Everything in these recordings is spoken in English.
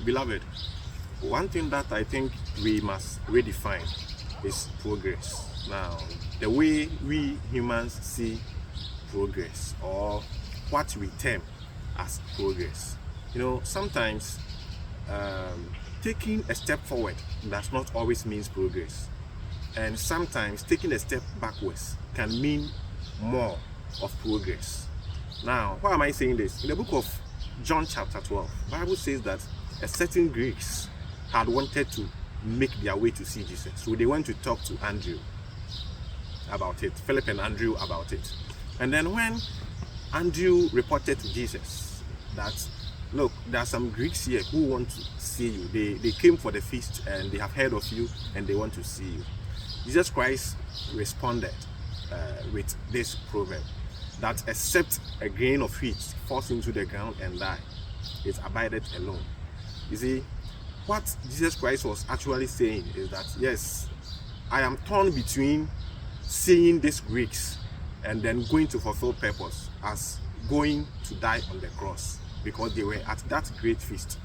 beloved, one thing that I think we must redefine is progress. Now, the way we humans see progress, or what we term as progress. Sometimes taking a step forward does not always mean progress, and sometimes taking a step backwards can mean more of progress. Now, why am I saying this? In the book of John chapter 12, the Bible says that a certain Greeks had wanted to make their way to see Jesus. So they went to talk to Andrew about it, Philip and Andrew about it. And then when Andrew reported to Jesus that, look, there are some Greeks here who want to see you. They came for the feast and they have heard of you and they want to see you. Jesus Christ responded with this proverb that except a grain of wheat falls into the ground and die, it abideth alone. You see, what Jesus Christ was actually saying is that, yes, I am torn between seeing these Greeks and then going to fulfill purpose as going to die on the cross, because they were at that great feast.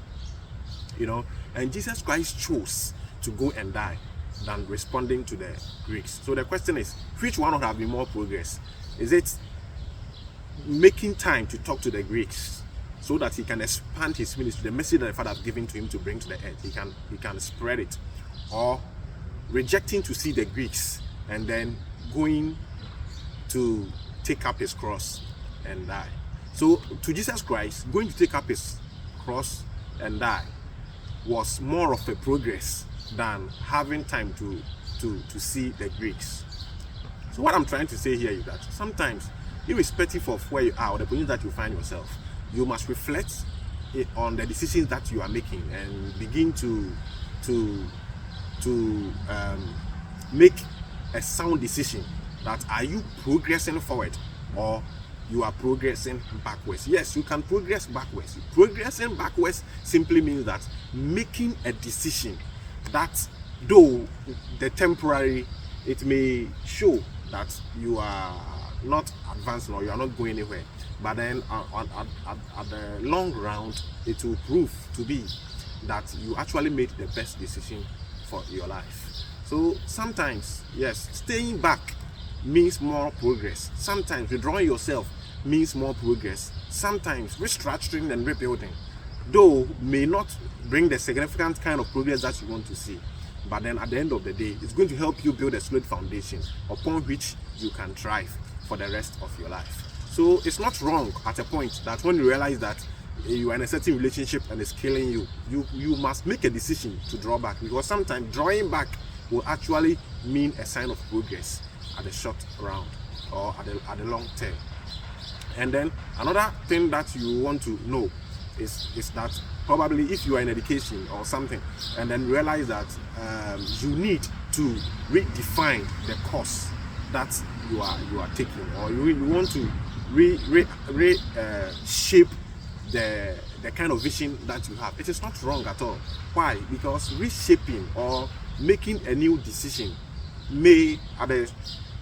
And Jesus Christ chose to go and die than responding to the Greeks. So the question is, which one would have been more progress? Is it making time to talk to the Greeks so that he can expand his ministry, the message that the Father has given to him to bring to the earth, he can spread it, or rejecting to see the Greeks and then going to take up his cross and die? So to Jesus Christ, going to take up his cross and die was more of a progress than having time to see the Greeks. So what I'm trying to say here is that sometimes, irrespective of where you are or the position that you find yourself, you must reflect on the decisions that you are making and begin to make a sound decision. That are you progressing forward or you are progressing backwards? Yes, you can progress backwards. Progressing backwards simply means that making a decision that, though the temporary, it may show that you are not advancing or you are not going anywhere, but then at the long round, it will prove to be that you actually made the best decision for your life. So sometimes, yes, staying back means more progress. Sometimes withdrawing yourself means more progress. Sometimes restructuring and rebuilding, though, may not bring the significant kind of progress that you want to see, but then at the end of the day, it's going to help you build a solid foundation upon which you can thrive for the rest of your life. So it's not wrong at a point that when you realize that you are in a certain relationship and it's killing you, you must make a decision to draw back, because sometimes drawing back will actually mean a sign of progress at the short round or at the long term. And then another thing that you want to know is that probably if you are in education or something and then realize that you need to redefine the course that you are taking, or you want to shape the kind of vision that you have, it is not wrong at all. Why? Because reshaping or making a new decision may at a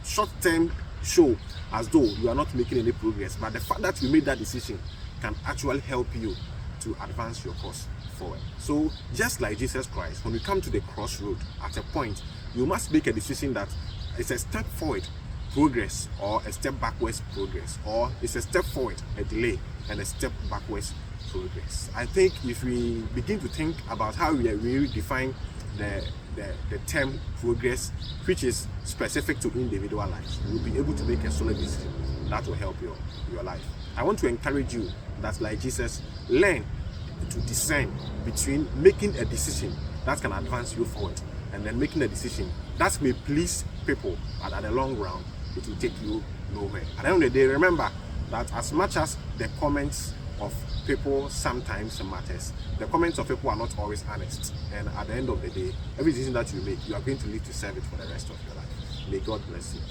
short term show as though you are not making any progress, but the fact that you made that decision can actually help you to advance your course forward. So just like Jesus Christ, when we come to the crossroad, at a point you must make a decision that it's a step forward progress or a step backwards progress, or it's a step forward, a delay, and a step backwards progress. I think if we begin to think about how we redefine the term progress, which is specific to individual lives, we'll be able to make a solid decision that will help your life. I want to encourage you that, like Jesus, learn to discern between making a decision that can advance you forward and then making a decision that may please people, but at the long run, it will take you nowhere. At the end of the day, remember that as much as the comments of people sometimes matters, the comments of people are not always honest. And at the end of the day, every decision that you make, you are going to live to serve it for the rest of your life. May God bless you.